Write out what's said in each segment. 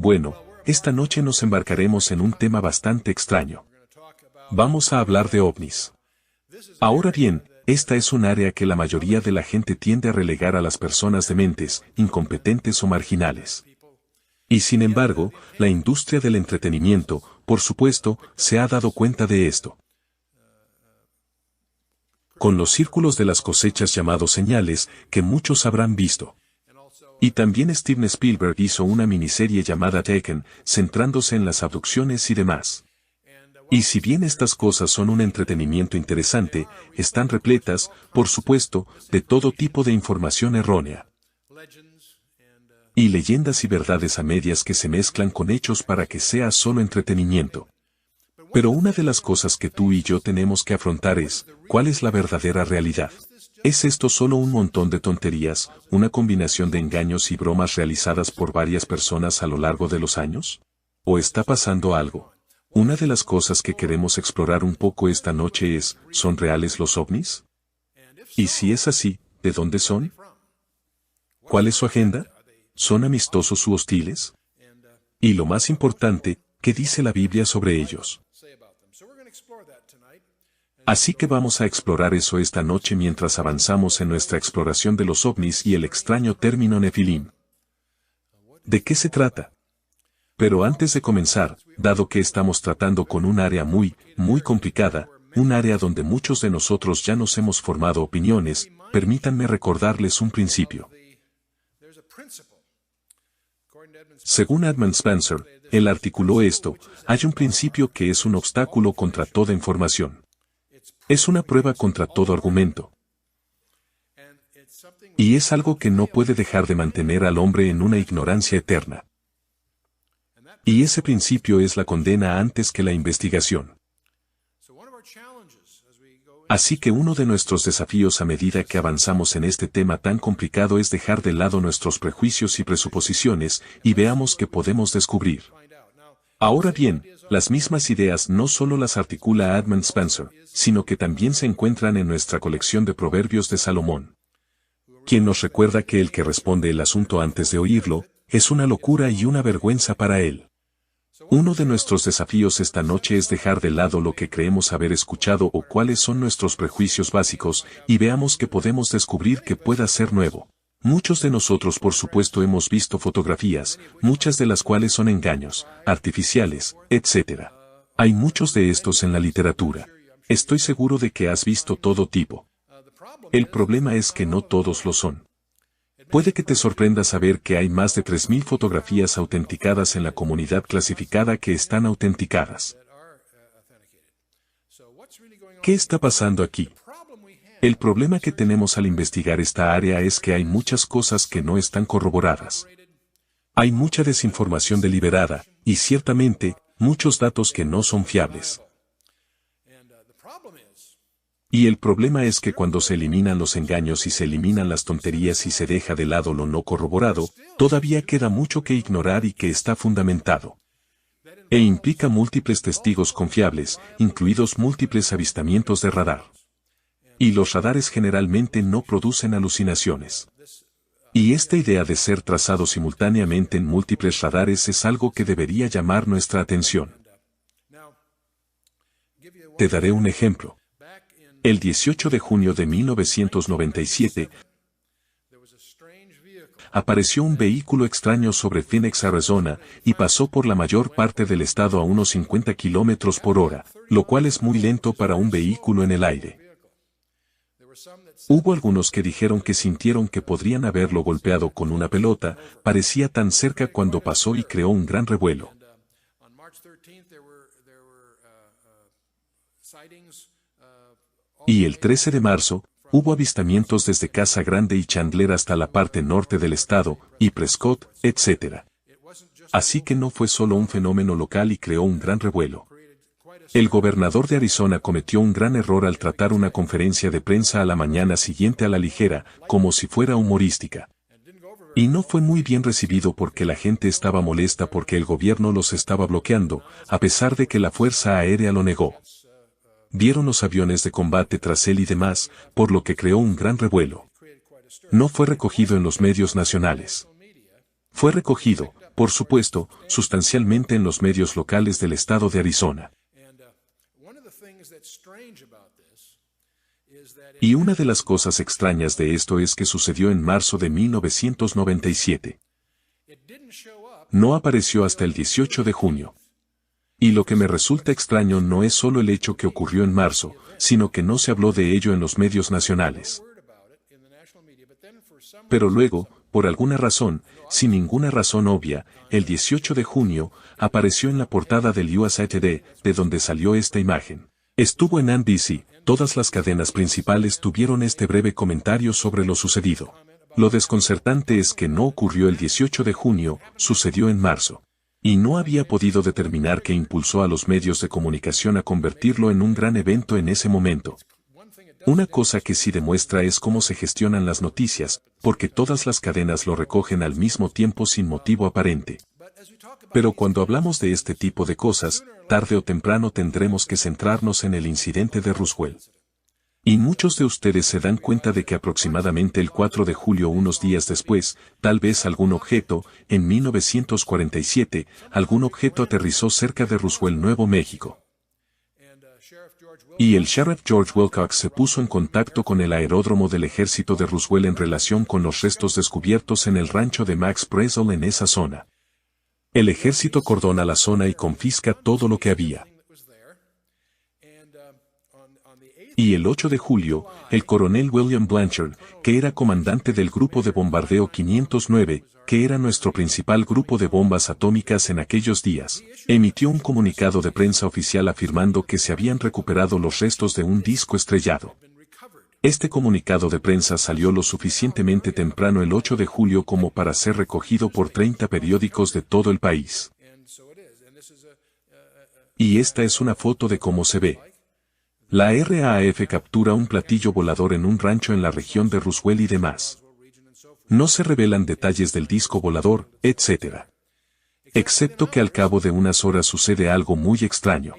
Bueno, esta noche nos embarcaremos en un tema bastante extraño. Vamos a hablar de ovnis. Ahora bien, esta es un área que la mayoría de la gente tiende a relegar a las personas dementes, incompetentes o marginales. Y sin embargo, la industria del entretenimiento, por supuesto, se ha dado cuenta de esto. Con los círculos de las cosechas llamados señales, que muchos habrán visto. Y también Steven Spielberg hizo una miniserie llamada Taken, centrándose en las abducciones y demás. Y si bien estas cosas son un entretenimiento interesante, están repletas, por supuesto, de todo tipo de información errónea. Y leyendas y verdades a medias que se mezclan con hechos para que sea solo entretenimiento. Pero una de las cosas que tú y yo tenemos que afrontar es, ¿cuál es la verdadera realidad? ¿Es esto solo un montón de tonterías, una combinación de engaños y bromas realizadas por varias personas a lo largo de los años? ¿O está pasando algo? Una de las cosas que queremos explorar un poco esta noche es, ¿son reales los ovnis? Y si es así, ¿de dónde son? ¿Cuál es su agenda? ¿Son amistosos u hostiles? Y lo más importante, ¿qué dice la Biblia sobre ellos? Así que vamos a explorar eso esta noche mientras avanzamos en nuestra exploración de los ovnis y el extraño término Nefilim. ¿De qué se trata? Pero antes de comenzar, dado que estamos tratando con un área muy complicada, un área donde muchos de nosotros ya nos hemos formado opiniones, permítanme recordarles un principio. Según Edmund Spencer, él articuló esto, hay un principio que es un obstáculo contra toda información. Es una prueba contra todo argumento. Y es algo que no puede dejar de mantener al hombre en una ignorancia eterna. Y ese principio es la condena antes que la investigación. Así que uno de nuestros desafíos a medida que avanzamos en este tema tan complicado es dejar de lado nuestros prejuicios y presuposiciones y veamos qué podemos descubrir. Ahora bien, las mismas ideas no solo las articula Edmund Spencer, sino que también se encuentran en nuestra colección de proverbios de Salomón. Quien nos recuerda que el que responde el asunto antes de oírlo, es una locura y una vergüenza para él. Uno de nuestros desafíos esta noche es dejar de lado lo que creemos haber escuchado o cuáles son nuestros prejuicios básicos, y veamos qué podemos descubrir que pueda ser nuevo. Muchos de nosotros por supuesto hemos visto fotografías, muchas de las cuales son engaños, artificiales, etc. Hay muchos de estos en la literatura. Estoy seguro de que has visto todo tipo. El problema es que no todos lo son. Puede que te sorprenda saber que hay más de 3.000 fotografías autenticadas en la comunidad clasificada que están autenticadas. ¿Qué está pasando aquí? El problema que tenemos al investigar esta área es que hay muchas cosas que no están corroboradas. Hay mucha desinformación deliberada, y ciertamente, muchos datos que no son fiables. Y el problema es que cuando se eliminan los engaños y se eliminan las tonterías y se deja de lado lo no corroborado, todavía queda mucho que ignorar y que está fundamentado. E implica múltiples testigos confiables, incluidos múltiples avistamientos de radar. Y los radares generalmente no producen alucinaciones. Y esta idea de ser trazado simultáneamente en múltiples radares es algo que debería llamar nuestra atención. Te daré un ejemplo. El 18 de junio de 1997, apareció un vehículo extraño sobre Phoenix, Arizona, y pasó por la mayor parte del estado a unos 50 kilómetros por hora, lo cual es muy lento para un vehículo en el aire. Hubo algunos que dijeron que sintieron que podrían haberlo golpeado con una pelota, parecía tan cerca cuando pasó y creó un gran revuelo. Y el 13 de marzo, hubo avistamientos desde Casa Grande y Chandler hasta la parte norte del estado, y Prescott, etc. Así que no fue solo un fenómeno local y creó un gran revuelo. El gobernador de Arizona cometió un gran error al tratar una conferencia de prensa a la mañana siguiente a la ligera, como si fuera humorística. Y no fue muy bien recibido porque la gente estaba molesta porque el gobierno los estaba bloqueando, a pesar de que la Fuerza Aérea lo negó. Vieron los aviones de combate tras él y demás, por lo que creó un gran revuelo. No fue recogido en los medios nacionales. Fue recogido, por supuesto, sustancialmente en los medios locales del estado de Arizona. Y una de las cosas extrañas de esto es que sucedió en marzo de 1997. No apareció hasta el 18 de junio. Y lo que me resulta extraño no es solo el hecho que ocurrió en marzo, sino que no se habló de ello en los medios nacionales. Pero luego, por alguna razón, sin ninguna razón obvia, el 18 de junio, apareció en la portada del USA Today, de donde salió esta imagen. Estuvo en NBC, todas las cadenas principales tuvieron este breve comentario sobre lo sucedido. Lo desconcertante es que no ocurrió el 18 de junio, sucedió en marzo. Y no había podido determinar qué impulsó a los medios de comunicación a convertirlo en un gran evento en ese momento. Una cosa que sí demuestra es cómo se gestionan las noticias, porque todas las cadenas lo recogen al mismo tiempo sin motivo aparente. Pero cuando hablamos de este tipo de cosas, tarde o temprano tendremos que centrarnos en el incidente de Roswell. Y muchos de ustedes se dan cuenta de que aproximadamente el 4 de julio, unos días después, tal vez algún objeto, en 1947, algún objeto aterrizó cerca de Roswell, Nuevo México. Y el sheriff George Wilcox se puso en contacto con el aeródromo del ejército de Roswell en relación con los restos descubiertos en el rancho de Max Brazel en esa zona. El ejército cordona la zona y confisca todo lo que había. Y el 8 de julio, el coronel William Blanchard, que era comandante del grupo de bombardeo 509, que era nuestro principal grupo de bombas atómicas en aquellos días, emitió un comunicado de prensa oficial afirmando que se habían recuperado los restos de un disco estrellado. Este comunicado de prensa salió lo suficientemente temprano el 8 de julio como para ser recogido por 30 periódicos de todo el país. Y esta es una foto de cómo se ve. La RAF captura un platillo volador en un rancho en la región de Roswell y demás. No se revelan detalles del disco volador, etc. Excepto que al cabo de unas horas sucede algo muy extraño.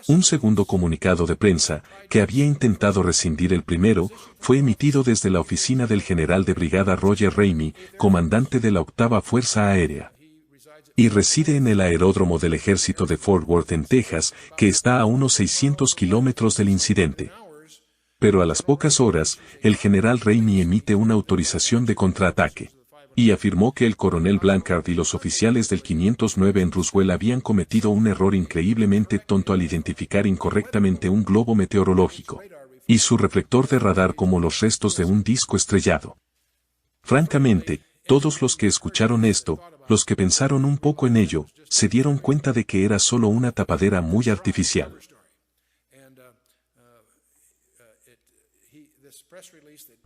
Un segundo comunicado de prensa, que había intentado rescindir el primero, fue emitido desde la oficina del general de brigada Roger Ramey, comandante de la 8ª Fuerza Aérea. Y reside en el aeródromo del ejército de Fort Worth en Texas, que está a unos 600 kilómetros del incidente. Pero a las pocas horas, el general Ramey emite una autorización de contraataque. Y afirmó que el coronel Blanchard y los oficiales del 509 en Roswell habían cometido un error increíblemente tonto al identificar incorrectamente un globo meteorológico y su reflector de radar como los restos de un disco estrellado. Francamente, todos los que escucharon esto, los que pensaron un poco en ello, se dieron cuenta de que era solo una tapadera muy artificial.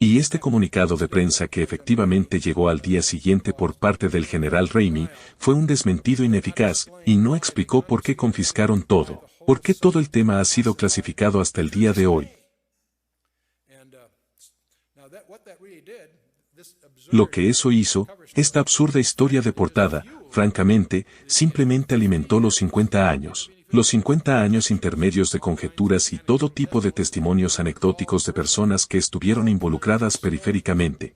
Y este comunicado de prensa que efectivamente llegó al día siguiente por parte del general Ramey, fue un desmentido ineficaz, y no explicó por qué confiscaron todo, por qué todo el tema ha sido clasificado hasta el día de hoy. Lo que eso hizo, esta absurda historia de portada, francamente, simplemente alimentó los 50 años. Los 50 años intermedios de conjeturas y todo tipo de testimonios anecdóticos de personas que estuvieron involucradas periféricamente.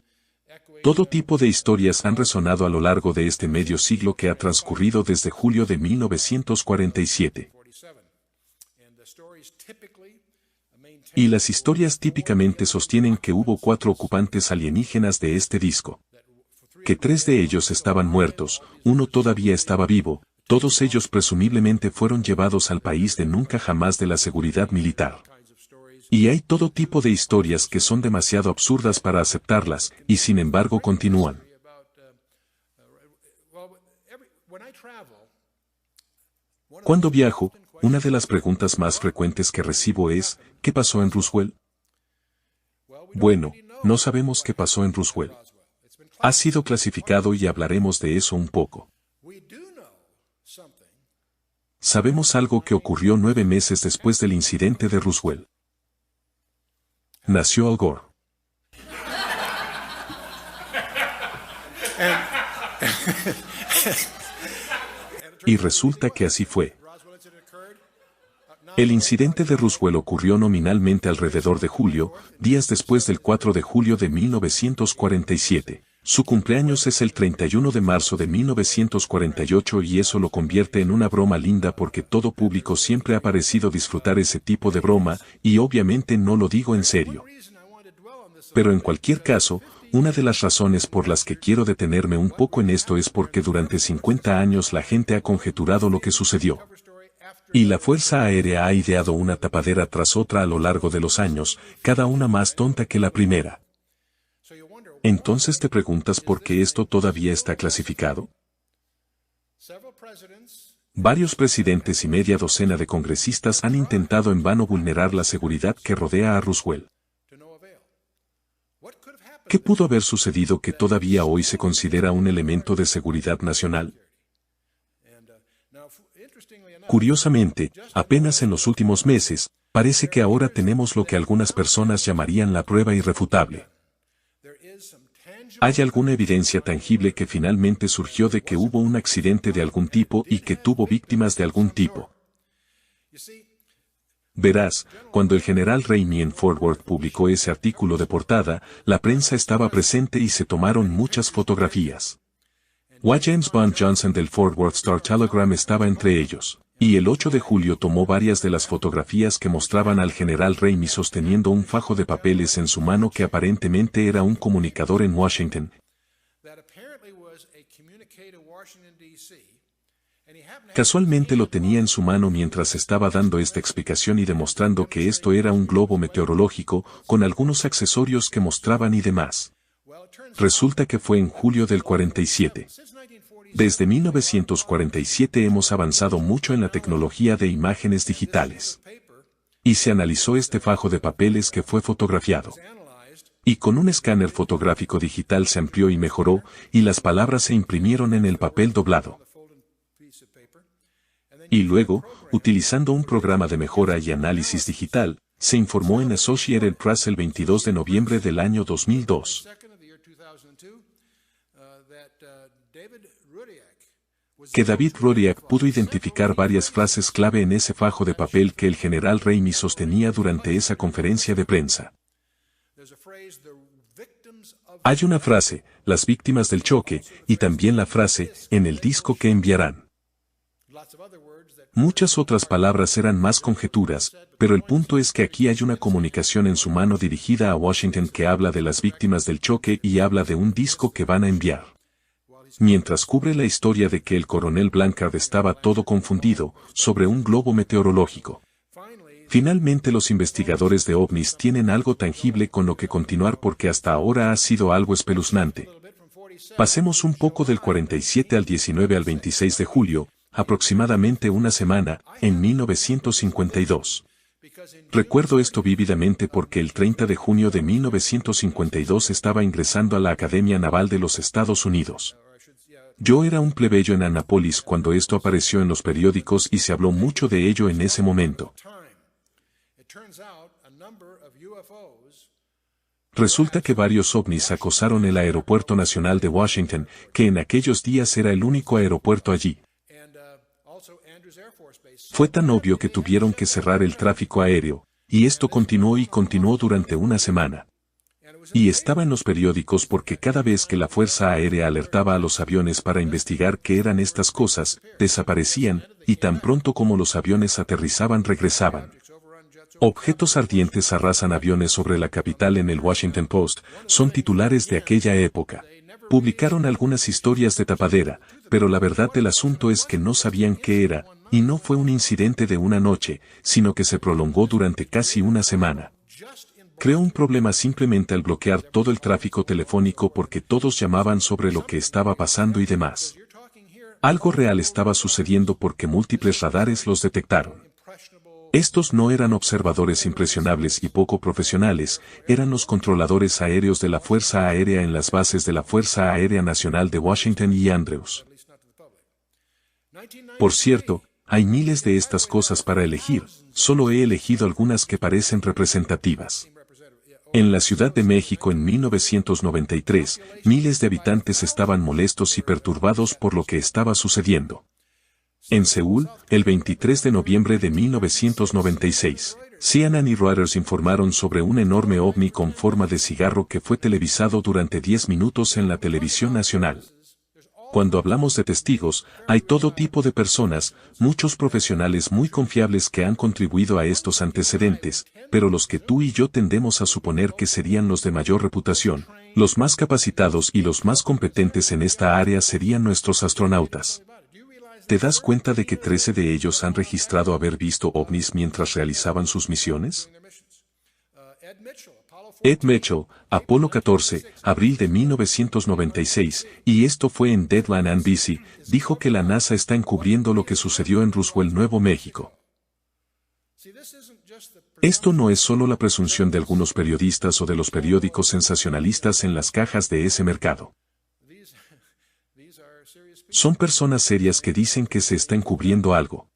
Todo tipo de historias han resonado a lo largo de este medio siglo que ha transcurrido desde julio de 1947. Y las historias típicamente sostienen que hubo 4 ocupantes alienígenas de este disco. Que 3 de ellos estaban muertos, uno todavía estaba vivo. Todos ellos presumiblemente fueron llevados al país de nunca jamás de la seguridad militar. Y hay todo tipo de historias que son demasiado absurdas para aceptarlas, y sin embargo continúan. Cuando viajo, una de las preguntas más frecuentes que recibo es, ¿qué pasó en Roswell? Bueno, no sabemos qué pasó en Roswell. Ha sido clasificado y hablaremos de eso un poco. Sabemos algo que ocurrió 9 meses después del incidente de Roswell. Nació Al Gore. Y resulta que así fue. El incidente de Roswell ocurrió nominalmente alrededor de julio, días después del 4 de julio de 1947. Su cumpleaños es el 31 de marzo de 1948 y eso lo convierte en una broma linda porque todo público siempre ha parecido disfrutar ese tipo de broma, y obviamente no lo digo en serio. Pero en cualquier caso, una de las razones por las que quiero detenerme un poco en esto es porque durante 50 años la gente ha conjeturado lo que sucedió. Y la Fuerza Aérea ha ideado una tapadera tras otra a lo largo de los años, cada una más tonta que la primera. Entonces te preguntas por qué esto todavía está clasificado. Varios presidentes y media docena de congresistas han intentado en vano vulnerar la seguridad que rodea a Roswell. ¿Qué pudo haber sucedido que todavía hoy se considera un elemento de seguridad nacional? Curiosamente, apenas en los últimos meses, parece que ahora tenemos lo que algunas personas llamarían la prueba irrefutable. Hay alguna evidencia tangible que finalmente surgió de que hubo un accidente de algún tipo y que tuvo víctimas de algún tipo. Verás, cuando el general Ramey en Fort Worth publicó ese artículo de portada, la prensa estaba presente y se tomaron muchas fotografías. James Bond Johnson del Fort Worth Star-Telegram estaba entre ellos, y el 8 de julio tomó varias de las fotografías que mostraban al general Ramey sosteniendo un fajo de papeles en su mano que aparentemente era un comunicador en Washington. Casualmente lo tenía en su mano mientras estaba dando esta explicación y demostrando que esto era un globo meteorológico, con algunos accesorios que mostraban y demás. Resulta que fue en julio del 47. Desde 1947 hemos avanzado mucho en la tecnología de imágenes digitales. Y se analizó este fajo de papeles que fue fotografiado. Y con un escáner fotográfico digital se amplió y mejoró, y las palabras se imprimieron en el papel doblado. Y luego, utilizando un programa de mejora y análisis digital, se informó en Associated Press el 22 de noviembre del año 2002. Que David Rodiak pudo identificar varias frases clave en ese fajo de papel que el general Ramey sostenía durante esa conferencia de prensa. Hay una frase, las víctimas del choque, y también la frase, en el disco que enviarán. Muchas otras palabras eran más conjeturas, pero el punto es que aquí hay una comunicación en su mano dirigida a Washington que habla de las víctimas del choque y habla de un disco que van a enviar. Mientras cubre la historia de que el coronel Blanchard estaba todo confundido, sobre un globo meteorológico. Finalmente los investigadores de ovnis tienen algo tangible con lo que continuar porque hasta ahora ha sido algo espeluznante. Pasemos un poco del 47 al 19 al 26 de julio, aproximadamente una semana, en 1952. Recuerdo esto vívidamente porque el 30 de junio de 1952 estaba ingresando a la Academia Naval de los Estados Unidos. Yo era un plebeyo en Annapolis cuando esto apareció en los periódicos y se habló mucho de ello en ese momento. Resulta que varios ovnis acosaron el Aeropuerto Nacional de Washington, que en aquellos días era el único aeropuerto allí. Fue tan obvio que tuvieron que cerrar el tráfico aéreo, y esto continuó y continuó durante una semana. Y estaba en los periódicos porque cada vez que la Fuerza Aérea alertaba a los aviones para investigar qué eran estas cosas, desaparecían, y tan pronto como los aviones aterrizaban regresaban. Objetos ardientes arrasan aviones sobre la capital en el Washington Post, son titulares de aquella época. Publicaron algunas historias de tapadera, pero la verdad del asunto es que no sabían qué era, y no fue un incidente de una noche, sino que se prolongó durante casi una semana. Creó un problema simplemente al bloquear todo el tráfico telefónico porque todos llamaban sobre lo que estaba pasando y demás. Algo real estaba sucediendo porque múltiples radares los detectaron. Estos no eran observadores impresionables y poco profesionales, eran los controladores aéreos de la Fuerza Aérea en las bases de la Fuerza Aérea Nacional de Washington y Andrews. Por cierto, hay miles de estas cosas para elegir, solo he elegido algunas que parecen representativas. En la Ciudad de México en 1993, miles de habitantes estaban molestos y perturbados por lo que estaba sucediendo. En Seúl, el 23 de noviembre de 1996, CNN y Reuters informaron sobre un enorme ovni con forma de cigarro que fue televisado durante 10 minutos en la televisión nacional. Cuando hablamos de testigos, hay todo tipo de personas, muchos profesionales muy confiables que han contribuido a estos antecedentes, pero los que tú y yo tendemos a suponer que serían los de mayor reputación, los más capacitados y los más competentes en esta área serían nuestros astronautas. ¿Te das cuenta de que 13 de ellos han registrado haber visto ovnis mientras realizaban sus misiones? Ed Mitchell, Apolo 14, abril de 1996, y esto fue en Deadline NBC, dijo que la NASA está encubriendo lo que sucedió en Roswell, Nuevo México. Esto no es solo la presunción de algunos periodistas o de los periódicos sensacionalistas en las cajas de ese mercado. Son personas serias que dicen que se está encubriendo algo.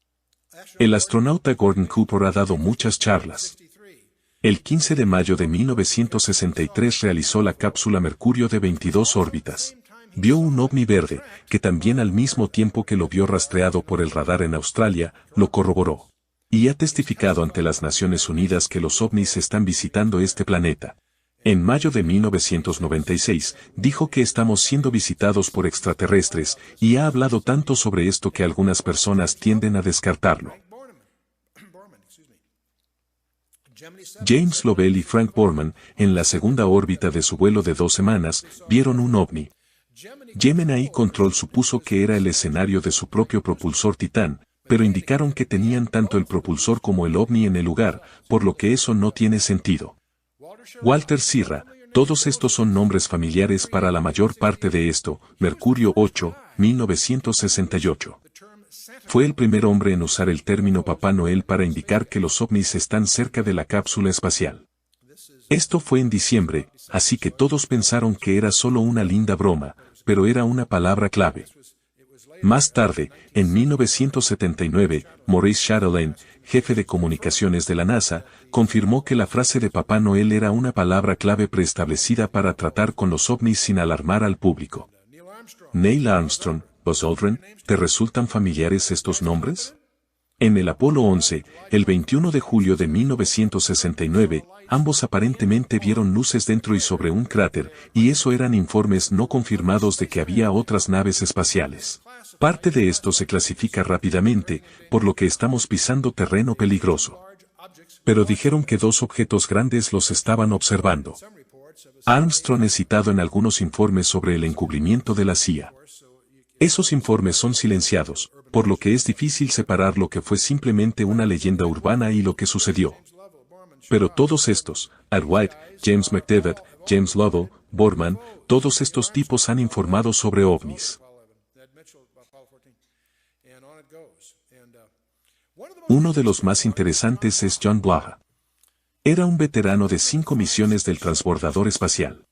El astronauta Gordon Cooper ha dado muchas charlas. El 15 de mayo de 1963 realizó la cápsula Mercurio de 22 órbitas. Vio un ovni verde, que también al mismo tiempo que lo vio rastreado por el radar en Australia, lo corroboró. Y ha testificado ante las Naciones Unidas que los ovnis están visitando este planeta. En mayo de 1996, dijo que estamos siendo visitados por extraterrestres, y ha hablado tanto sobre esto que algunas personas tienden a descartarlo. James Lovell y Frank Borman, en la segunda órbita de su vuelo de 2 semanas, vieron un ovni. Gemini Control supuso que era el escenario de su propio propulsor Titán, pero indicaron que tenían tanto el propulsor como el ovni en el lugar, por lo que eso no tiene sentido. Walter Sirra, todos estos son nombres familiares para la mayor parte de esto. Mercurio 8, 1968. Fue el primer hombre en usar el término Papá Noel para indicar que los ovnis están cerca de la cápsula espacial. Esto fue en diciembre, así que todos pensaron que era solo una linda broma, pero era una palabra clave. Más tarde, en 1979, Maurice Chatelain, jefe de comunicaciones de la NASA, confirmó que la frase de Papá Noel era una palabra clave preestablecida para tratar con los ovnis sin alarmar al público. Neil Armstrong, Buzz Aldrin, ¿te resultan familiares estos nombres? En el Apolo 11, el 21 de julio de 1969, ambos aparentemente vieron luces dentro y sobre un cráter, y eso eran informes no confirmados de que había otras naves espaciales. Parte de esto se clasifica rápidamente, por lo que estamos pisando terreno peligroso. Pero dijeron que 2 objetos grandes los estaban observando. Armstrong es citado en algunos informes sobre el encubrimiento de la CIA. Esos informes son silenciados, por lo que es difícil separar lo que fue simplemente una leyenda urbana y lo que sucedió. Pero todos estos, Ed White, James McDevitt, James Lovell, Borman, todos estos tipos han informado sobre ovnis. Uno de los más interesantes es John Blaha. Era un veterano de 5 misiones del transbordador espacial.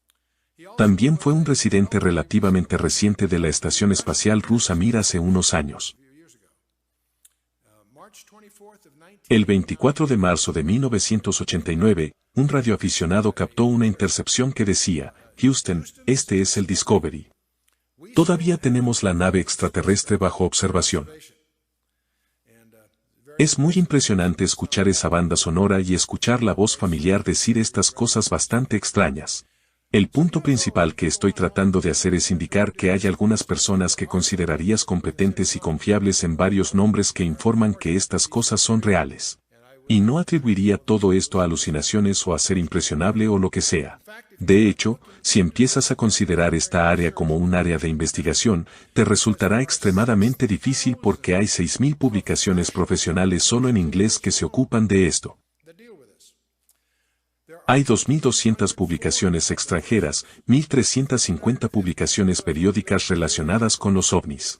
También fue un residente relativamente reciente de la Estación Espacial rusa Mir hace unos años. El 24 de marzo de 1989, un radioaficionado captó una intercepción que decía, Houston, este es el Discovery. Todavía tenemos la nave extraterrestre bajo observación. Es muy impresionante escuchar esa banda sonora y escuchar la voz familiar decir estas cosas bastante extrañas. El punto principal que estoy tratando de hacer es indicar que hay algunas personas que considerarías competentes y confiables en varios nombres que informan que estas cosas son reales. Y no atribuiría todo esto a alucinaciones o a ser impresionable o lo que sea. De hecho, si empiezas a considerar esta área como un área de investigación, te resultará extremadamente difícil porque hay 6.000 publicaciones profesionales solo en inglés que se ocupan de esto. Hay 2.200 publicaciones extranjeras, 1.350 publicaciones periódicas relacionadas con los ovnis.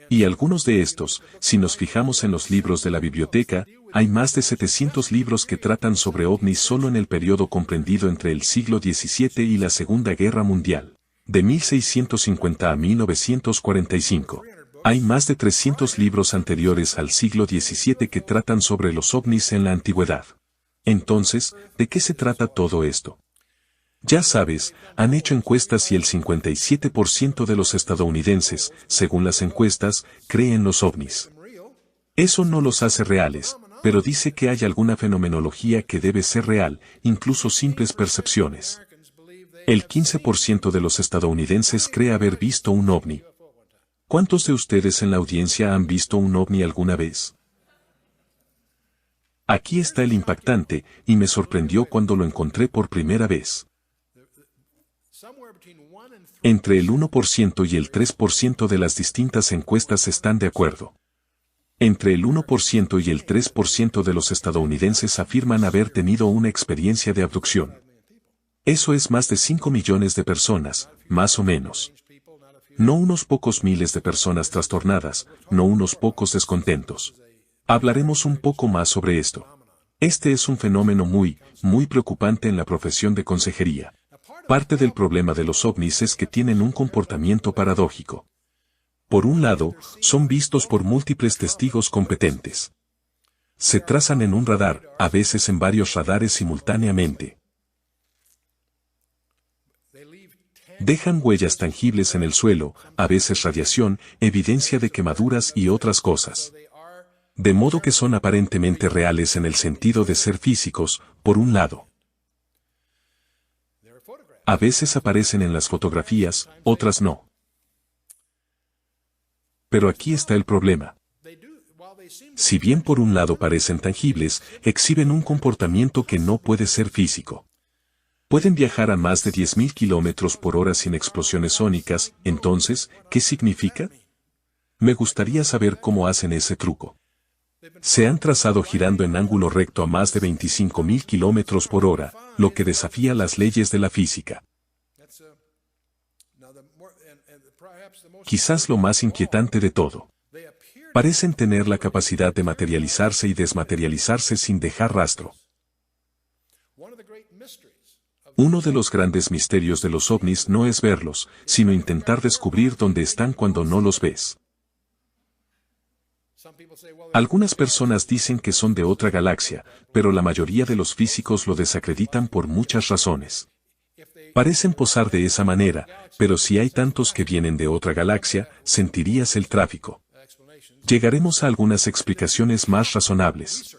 Y algunos de estos, si nos fijamos en los libros de la biblioteca, hay más de 700 libros que tratan sobre ovnis solo en el periodo comprendido entre el siglo XVII y la Segunda Guerra Mundial, de 1650 a 1945. Hay más de 300 libros anteriores al siglo XVII que tratan sobre los ovnis en la antigüedad. Entonces, ¿de qué se trata todo esto? Ya sabes, han hecho encuestas y el 57% de los estadounidenses, según las encuestas, creen en los ovnis. Eso no los hace reales, pero dice que hay alguna fenomenología que debe ser real, incluso simples percepciones. El 15% de los estadounidenses cree haber visto un ovni. ¿Cuántos de ustedes en la audiencia han visto un ovni alguna vez? Aquí está el impactante, y me sorprendió cuando lo encontré por primera vez. Entre el 1% y el 3% de las distintas encuestas están de acuerdo. Entre el 1% y el 3% de los estadounidenses afirman haber tenido una experiencia de abducción. Eso es más de 5 millones de personas, más o menos. No unos pocos miles de personas trastornadas, no unos pocos descontentos. Hablaremos un poco más sobre esto. Este es un fenómeno muy preocupante en la profesión de consejería. Parte del problema de los ovnis es que tienen un comportamiento paradójico. Por un lado, son vistos por múltiples testigos competentes. Se trazan en un radar, a veces en varios radares simultáneamente. Dejan huellas tangibles en el suelo, a veces radiación, evidencia de quemaduras y otras cosas. De modo que son aparentemente reales en el sentido de ser físicos, por un lado. A veces aparecen en las fotografías, otras no. Pero aquí está el problema. Si bien por un lado parecen tangibles, exhiben un comportamiento que no puede ser físico. Pueden viajar a más de 10.000 kilómetros por hora sin explosiones sónicas, entonces, ¿qué significa? Me gustaría saber cómo hacen ese truco. Se han trazado girando en ángulo recto a más de 25.000 kilómetros por hora, lo que desafía las leyes de la física. Quizás lo más inquietante de todo. Parecen tener la capacidad de materializarse y desmaterializarse sin dejar rastro. Uno de los grandes misterios de los ovnis no es verlos, sino intentar descubrir dónde están cuando no los ves. Algunas personas dicen que son de otra galaxia, pero la mayoría de los físicos lo desacreditan por muchas razones. Parecen posar de esa manera, pero si hay tantos que vienen de otra galaxia, sentirías el tráfico. Llegaremos a algunas explicaciones más razonables.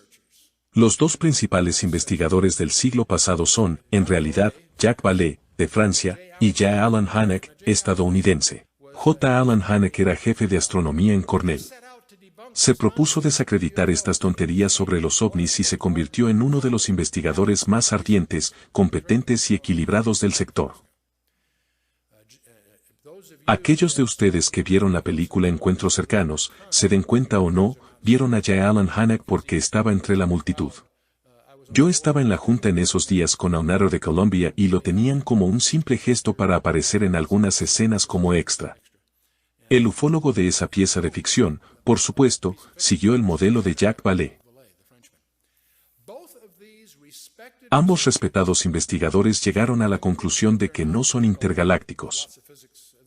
Los dos principales investigadores del siglo pasado son, en realidad, Jacques Vallée, de Francia, y J. Allen Hynek, estadounidense. J. Allen Hynek era jefe de astronomía en Cornell. Se propuso desacreditar estas tonterías sobre los ovnis y se convirtió en uno de los investigadores más ardientes, competentes y equilibrados del sector. Aquellos de ustedes que vieron la película Encuentros Cercanos, se den cuenta o no, vieron a J. Allen Hynek porque estaba entre la multitud. Yo estaba en la junta en esos días con Leonardo de Colombia y lo tenían como un simple gesto para aparecer en algunas escenas como extra. El ufólogo de esa pieza de ficción, por supuesto, siguió el modelo de Jacques Vallée. Ambos respetados investigadores llegaron a la conclusión de que no son intergalácticos.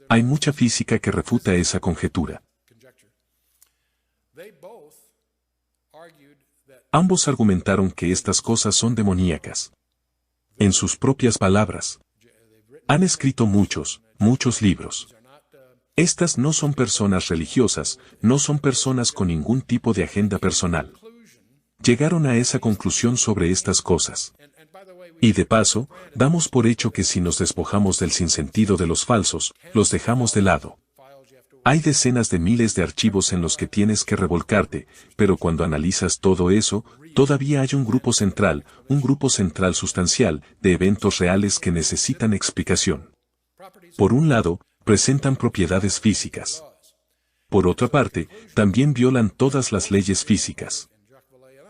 Hay mucha física que refuta esa conjetura. Ambos argumentaron que estas cosas son demoníacas. En sus propias palabras. Han escrito muchos libros. Estas no son personas religiosas, no son personas con ningún tipo de agenda personal. Llegaron a esa conclusión sobre estas cosas. Y de paso, damos por hecho que si nos despojamos del sinsentido de los falsos, los dejamos de lado. Hay decenas de miles de archivos en los que tienes que revolcarte, pero cuando analizas todo eso, todavía hay un grupo central sustancial, de eventos reales que necesitan explicación. Por un lado, presentan propiedades físicas. Por otra parte, también violan todas las leyes físicas.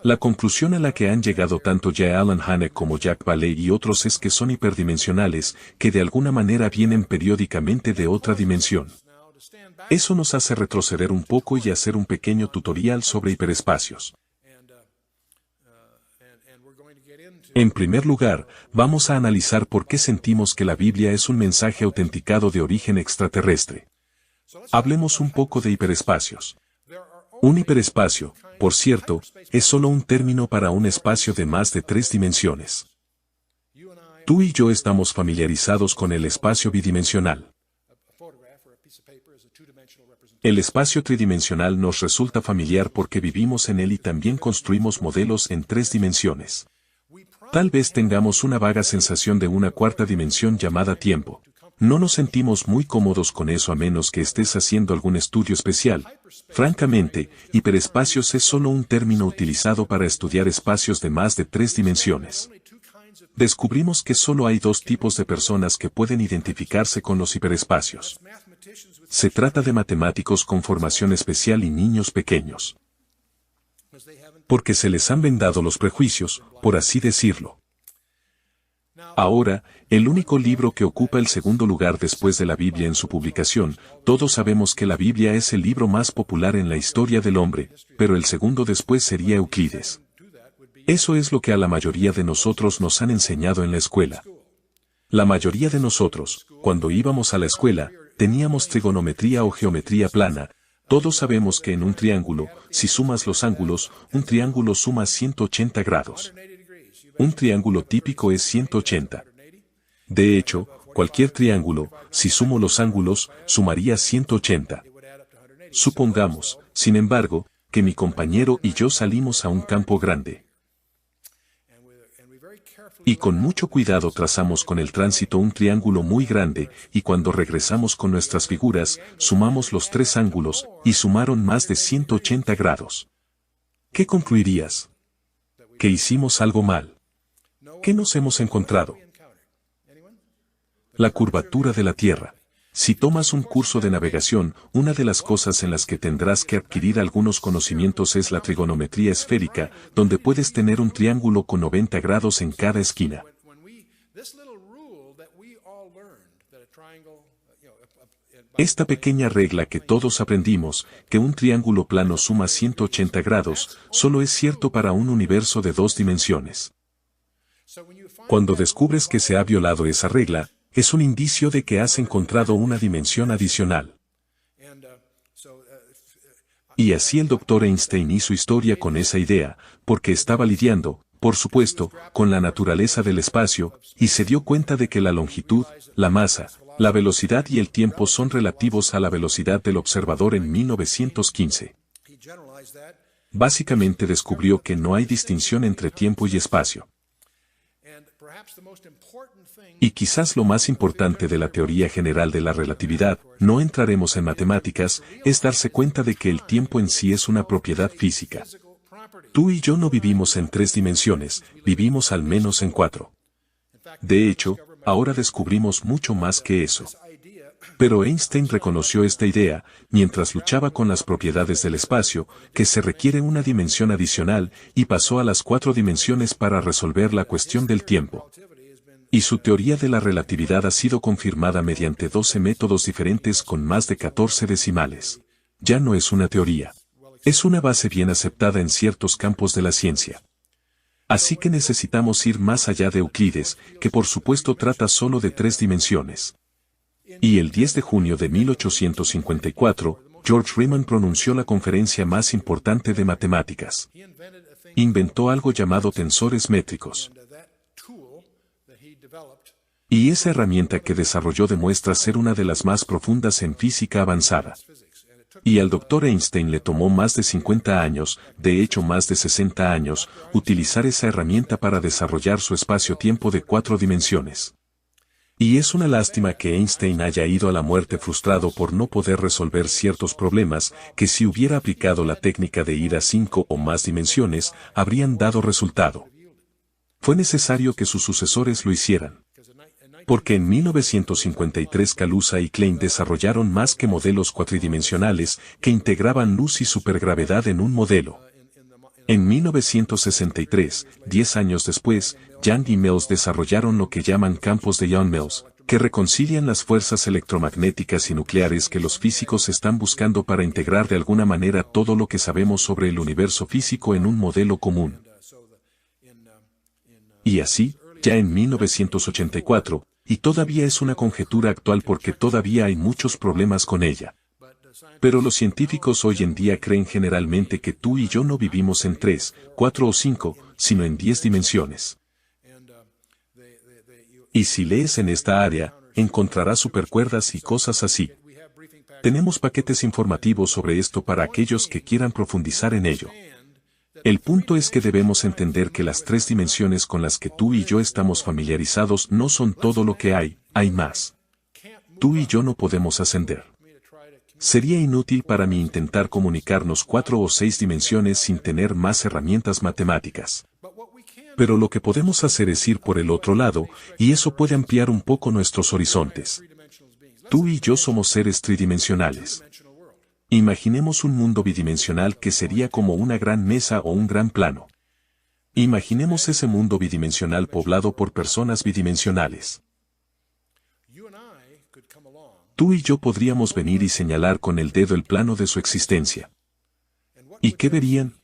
La conclusión a la que han llegado tanto J. Allen Hynek como Jacques Vallée y otros es que son hiperdimensionales, que de alguna manera vienen periódicamente de otra dimensión. Eso nos hace retroceder un poco y hacer un pequeño tutorial sobre hiperespacios. En primer lugar, vamos a analizar por qué sentimos que la Biblia es un mensaje autenticado de origen extraterrestre. Hablemos un poco de hiperespacios. Un hiperespacio, por cierto, es solo un término para un espacio de más de 3 dimensiones. Tú y yo estamos familiarizados con el espacio bidimensional. El espacio tridimensional nos resulta familiar porque vivimos en él y también construimos modelos en 3 dimensiones. Tal vez tengamos una vaga sensación de una cuarta dimensión llamada tiempo. No nos sentimos muy cómodos con eso a menos que estés haciendo algún estudio especial. Francamente, hiperespacios es solo un término utilizado para estudiar espacios de más de 3 dimensiones. Descubrimos que solo hay 2 tipos de personas que pueden identificarse con los hiperespacios. Se trata de matemáticos con formación especial y niños pequeños. Porque se les han vendado los prejuicios, por así decirlo. Ahora, el único libro que ocupa el segundo lugar después de la Biblia en su publicación, todos sabemos que la Biblia es el libro más popular en la historia del hombre, pero el segundo después sería Euclides. Eso es lo que a la mayoría de nosotros nos han enseñado en la escuela. La mayoría de nosotros, cuando íbamos a la escuela, teníamos trigonometría o geometría plana. Todos sabemos que en un triángulo, si sumas los ángulos, un triángulo suma 180 grados. Un triángulo típico es 180. De hecho, cualquier triángulo, si sumo los ángulos, sumaría 180. Supongamos, sin embargo, que mi compañero y yo salimos a un campo grande. Y con mucho cuidado trazamos con el tránsito un triángulo muy grande, y cuando regresamos con nuestras figuras, sumamos los 3 ángulos, y sumaron más de 180 grados. ¿Qué concluirías? Que hicimos algo mal. ¿Qué nos hemos encontrado? La curvatura de la Tierra. Si tomas un curso de navegación, una de las cosas en las que tendrás que adquirir algunos conocimientos es la trigonometría esférica, donde puedes tener un triángulo con 90 grados en cada esquina. Esta pequeña regla que todos aprendimos, que un triángulo plano suma 180 grados, solo es cierto para un universo de 2 dimensiones. Cuando descubres que se ha violado esa regla, es un indicio de que has encontrado una dimensión adicional. Y así el Dr. Einstein hizo historia con esa idea, porque estaba lidiando, por supuesto, con la naturaleza del espacio, y se dio cuenta de que la longitud, la masa, la velocidad y el tiempo son relativos a la velocidad del observador en 1915. Básicamente descubrió que no hay distinción entre tiempo y espacio. Y quizás lo más importante de la teoría general de la relatividad, no entraremos en matemáticas, es darse cuenta de que el tiempo en sí es una propiedad física. Tú y yo no vivimos en 3 dimensiones, vivimos al menos en 4. De hecho, ahora descubrimos mucho más que eso. Pero Einstein reconoció esta idea, mientras luchaba con las propiedades del espacio, que se requiere una dimensión adicional, y pasó a las 4 dimensiones para resolver la cuestión del tiempo. Y su teoría de la relatividad ha sido confirmada mediante 12 métodos diferentes con más de 14 decimales. Ya no es una teoría. Es una base bien aceptada en ciertos campos de la ciencia. Así que necesitamos ir más allá de Euclides, que por supuesto trata solo de 3 dimensiones. Y el 10 de junio de 1854, George Riemann pronunció la conferencia más importante de matemáticas. Inventó algo llamado tensores métricos. Y esa herramienta que desarrolló demuestra ser una de las más profundas en física avanzada. Y al Dr. Einstein le tomó más de 50 años, de hecho más de 60 años, utilizar esa herramienta para desarrollar su espacio-tiempo de 4 dimensiones. Y es una lástima que Einstein haya ido a la muerte frustrado por no poder resolver ciertos problemas que si hubiera aplicado la técnica de ir a 5 o más dimensiones, habrían dado resultado. Fue necesario que sus sucesores lo hicieran. Porque en 1953 Kaluza y Klein desarrollaron más que modelos cuatridimensionales que integraban luz y supergravedad en un modelo. En 1963, 10 años después, Young y Mills desarrollaron lo que llaman campos de Young-Mills, que reconcilian las fuerzas electromagnéticas y nucleares que los físicos están buscando para integrar de alguna manera todo lo que sabemos sobre el universo físico en un modelo común. Y así, ya en 1984, y todavía es una conjetura actual porque todavía hay muchos problemas con ella. Pero los científicos hoy en día creen generalmente que tú y yo no vivimos en 3, 4 o 5, sino en 10 dimensiones. Y si lees en esta área, encontrarás supercuerdas y cosas así. Tenemos paquetes informativos sobre esto para aquellos que quieran profundizar en ello. El punto es que debemos entender que las tres dimensiones con las que tú y yo estamos familiarizados no son todo lo que hay más. Tú y yo no podemos ascender. Sería inútil para mí intentar comunicarnos 4 o 6 dimensiones sin tener más herramientas matemáticas. Pero lo que podemos hacer es ir por el otro lado, y eso puede ampliar un poco nuestros horizontes. Tú y yo somos seres tridimensionales. Imaginemos un mundo bidimensional que sería como una gran mesa o un gran plano. Imaginemos ese mundo bidimensional poblado por personas bidimensionales. Tú y yo podríamos venir y señalar con el dedo el plano de su existencia. ¿Y qué verían?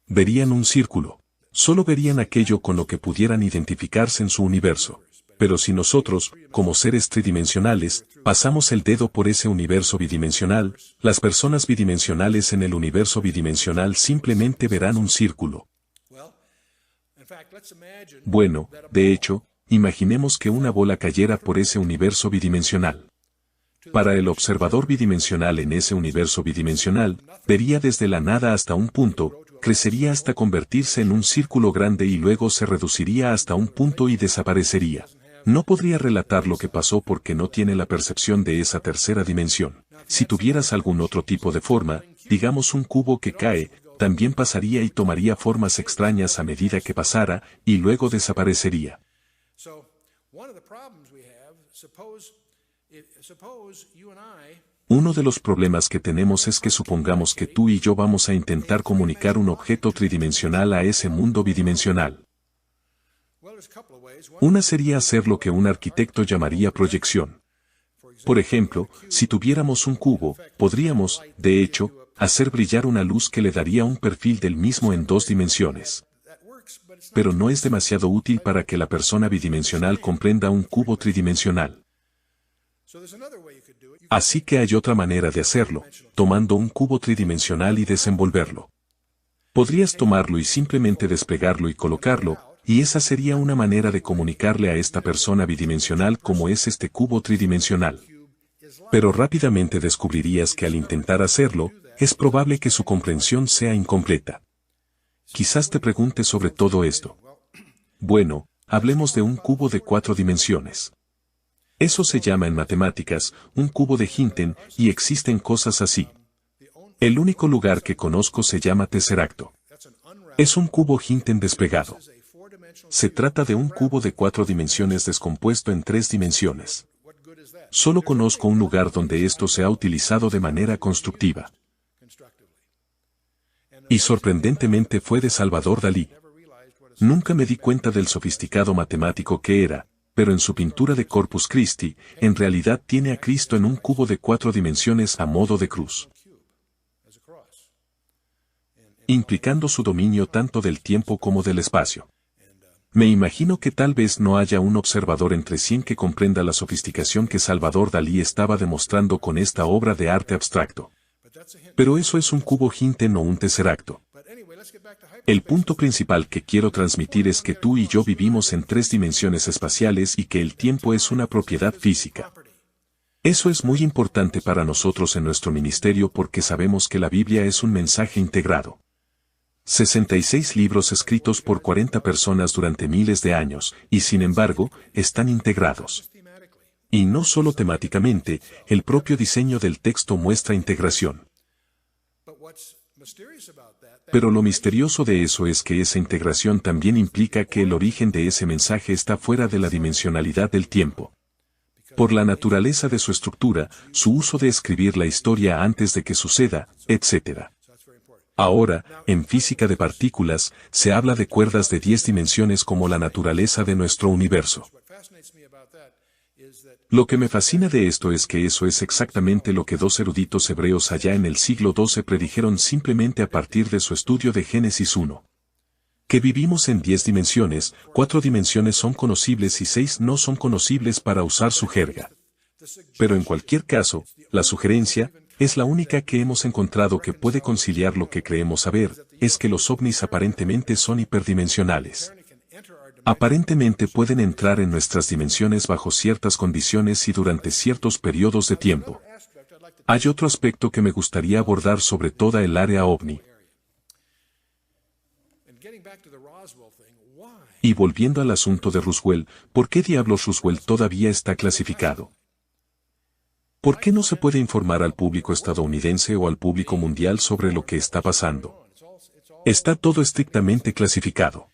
Verían un círculo. Solo verían aquello con lo que pudieran identificarse en su universo. Pero si nosotros, como seres tridimensionales, pasamos el dedo por ese universo bidimensional, las personas bidimensionales en el universo bidimensional simplemente verán un círculo. Bueno, de hecho, imaginemos que una bola cayera por ese universo bidimensional. Para el observador bidimensional en ese universo bidimensional, vería desde la nada hasta un punto, crecería hasta convertirse en un círculo grande y luego se reduciría hasta un punto y desaparecería. No podría relatar lo que pasó porque no tiene la percepción de esa tercera dimensión. Si tuvieras algún otro tipo de forma, digamos un cubo que cae, también pasaría y tomaría formas extrañas a medida que pasara, y luego desaparecería. Uno de los problemas que tenemos es que supongamos que tú y yo vamos a intentar comunicar un objeto tridimensional a ese mundo bidimensional. Una sería hacer lo que un arquitecto llamaría proyección. Por ejemplo, si tuviéramos un cubo, podríamos, de hecho, hacer brillar una luz que le daría un perfil del mismo en 2 dimensiones. Pero no es demasiado útil para que la persona bidimensional comprenda un cubo tridimensional. Así que hay otra manera de hacerlo, tomando un cubo tridimensional y desenvolverlo. Podrías tomarlo y simplemente desplegarlo y colocarlo, y esa sería una manera de comunicarle a esta persona bidimensional cómo es este cubo tridimensional. Pero rápidamente descubrirías que al intentar hacerlo, es probable que su comprensión sea incompleta. Quizás te preguntes sobre todo esto. Bueno, hablemos de un cubo de 4 dimensiones. Eso se llama en matemáticas, un cubo de Hinton, y existen cosas así. El único lugar que conozco se llama tesseracto. Es un cubo Hinton desplegado. Se trata de un cubo de 4 dimensiones descompuesto en 3 dimensiones. Solo conozco un lugar donde esto se ha utilizado de manera constructiva. Y sorprendentemente fue de Salvador Dalí. Nunca me di cuenta del sofisticado matemático que era, pero en su pintura de Corpus Christi, en realidad tiene a Cristo en un cubo de 4 dimensiones a modo de cruz, implicando su dominio tanto del tiempo como del espacio. Me imagino que tal vez no haya un observador entre 100 que comprenda la sofisticación que Salvador Dalí estaba demostrando con esta obra de arte abstracto. Pero eso es un cubo Hinton o un tesseracto. El punto principal que quiero transmitir es que tú y yo vivimos en 3 dimensiones espaciales y que el tiempo es una propiedad física. Eso es muy importante para nosotros en nuestro ministerio porque sabemos que la Biblia es un mensaje integrado. 66 libros escritos por 40 personas durante miles de años, y sin embargo, están integrados. Y no solo temáticamente, el propio diseño del texto muestra integración. Pero lo misterioso de eso es que esa integración también implica que el origen de ese mensaje está fuera de la dimensionalidad del tiempo. Por la naturaleza de su estructura, su uso de escribir la historia antes de que suceda, etc. Ahora, en física de partículas, se habla de cuerdas de 10 dimensiones como la naturaleza de nuestro universo. Lo que me fascina de esto es que eso es exactamente lo que 2 eruditos hebreos allá en el siglo XII predijeron simplemente a partir de su estudio de Génesis 1. Que vivimos en 10 dimensiones, 4 dimensiones son conocibles y 6 no son conocibles para usar su jerga. Pero en cualquier caso, la sugerencia, es la única que hemos encontrado que puede conciliar lo que creemos saber, es que los ovnis aparentemente son hiperdimensionales. Aparentemente pueden entrar en nuestras dimensiones bajo ciertas condiciones y durante ciertos periodos de tiempo. Hay otro aspecto que me gustaría abordar sobre toda el área OVNI. Y volviendo al asunto de Roswell, ¿por qué diablos Roswell todavía está clasificado? ¿Por qué no se puede informar al público estadounidense o al público mundial sobre lo que está pasando? Está todo estrictamente clasificado.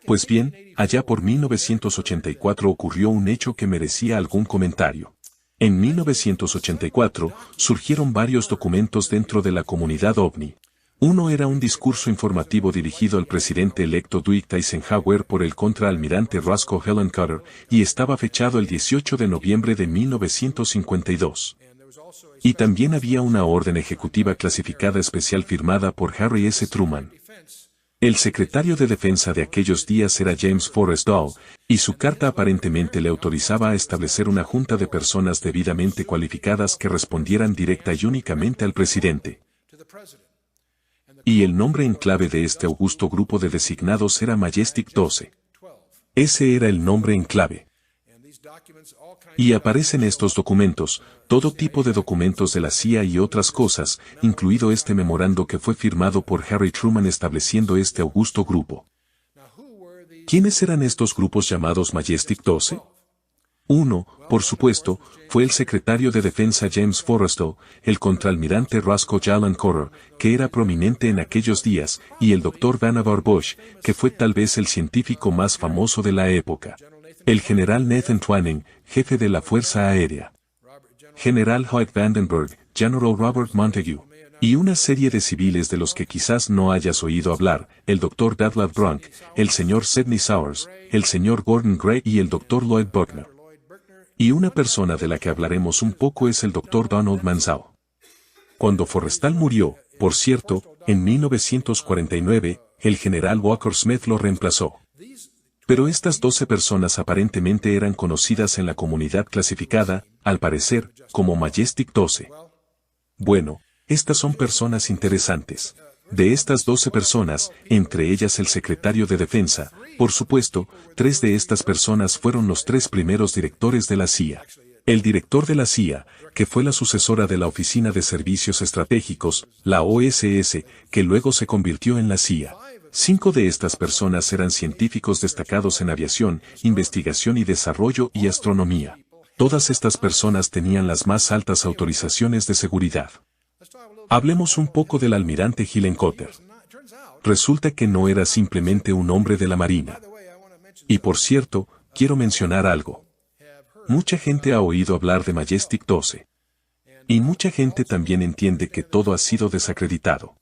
Pues bien, allá por 1984 ocurrió un hecho que merecía algún comentario. En 1984, surgieron varios documentos dentro de la comunidad OVNI. Uno era un discurso informativo dirigido al presidente electo Dwight Eisenhower por el contraalmirante Roscoe Helen Carter, y estaba fechado el 18 de noviembre de 1952. Y también había una orden ejecutiva clasificada especial firmada por Harry S. Truman. El secretario de Defensa de aquellos días era James Forrestal Dole, y su carta aparentemente le autorizaba a establecer una junta de personas debidamente cualificadas que respondieran directa y únicamente al presidente. Y el nombre en clave de este augusto grupo de designados era Majestic 12. Ese era el nombre en clave. Y aparecen estos documentos, todo tipo de documentos de la CIA y otras cosas, incluido este memorando que fue firmado por Harry Truman estableciendo este augusto grupo. ¿Quiénes eran estos grupos llamados Majestic 12? Uno, por supuesto, fue el secretario de Defensa James Forrestal, el contraalmirante Roscoe Jallan Carter, que era prominente en aquellos días, y el Dr. Vannevar Bush, que fue tal vez el científico más famoso de la época. El general Nathan Twining, jefe de la Fuerza Aérea. General Hoyt Vandenberg, General Robert Montague. Y una serie de civiles de los que quizás no hayas oído hablar, el Dr. Dudley Brunk, el Sr. Sidney Sowers, el Sr. Gordon Gray y el Dr. Lloyd Buckner. Y una persona de la que hablaremos un poco es el Dr. Donald Manzao. Cuando Forrestal murió, por cierto, en 1949, el general Walker Smith lo reemplazó. Pero estas 12 personas aparentemente eran conocidas en la comunidad clasificada, al parecer, como Majestic 12. Bueno, estas son personas interesantes. De estas 12 personas, entre ellas el secretario de Defensa, por supuesto, 3 de estas personas fueron los 3 primeros directores de la CIA. El director de la CIA, que fue la sucesora de la Oficina de Servicios Estratégicos, la OSS, que luego se convirtió en la CIA. 5 de estas personas eran científicos destacados en aviación, investigación y desarrollo y astronomía. Todas estas personas tenían las más altas autorizaciones de seguridad. Hablemos un poco del almirante Gillen Cotter. Resulta que no era simplemente un hombre de la Marina. Y por cierto, quiero mencionar algo. Mucha gente ha oído hablar de Majestic 12. Y mucha gente también entiende que todo ha sido desacreditado.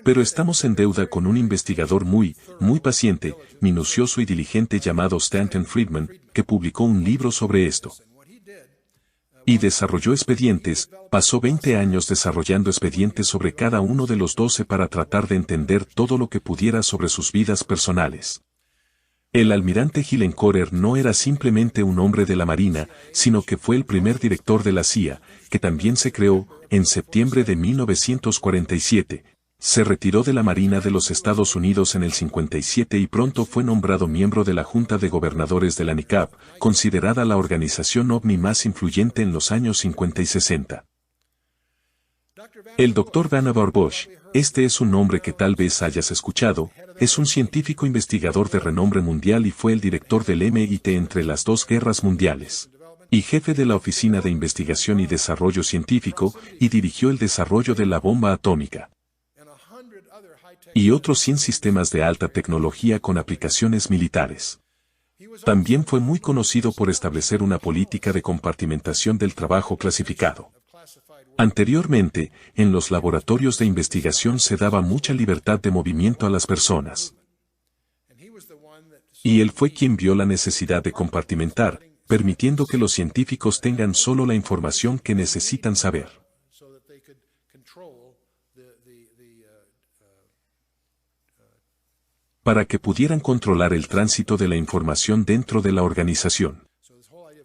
Pero estamos en deuda con un investigador muy paciente, minucioso y diligente llamado Stanton Friedman, que publicó un libro sobre esto. Y desarrolló expedientes, pasó 20 años desarrollando expedientes sobre cada uno de los 12 para tratar de entender todo lo que pudiera sobre sus vidas personales. El almirante Gillen Cotter no era simplemente un hombre de la Marina, sino que fue el primer director de la CIA, que también se creó, en septiembre de 1947. Se retiró de la Marina de los Estados Unidos en el 57 y pronto fue nombrado miembro de la Junta de Gobernadores de la NICAP, considerada la organización OVNI más influyente en los años 50 y 60. El Dr. Vannevar Bush, este es un nombre que tal vez hayas escuchado, es un científico investigador de renombre mundial y fue el director del MIT entre las 2 guerras mundiales. Y jefe de la Oficina de Investigación y Desarrollo Científico, y dirigió el desarrollo de la bomba atómica. Y otros 100 sistemas de alta tecnología con aplicaciones militares. También fue muy conocido por establecer una política de compartimentación del trabajo clasificado. Anteriormente, en los laboratorios de investigación se daba mucha libertad de movimiento a las personas. Y él fue quien vio la necesidad de compartimentar, permitiendo que los científicos tengan solo la información que necesitan saber. Para que pudieran controlar el tránsito de la información dentro de la organización.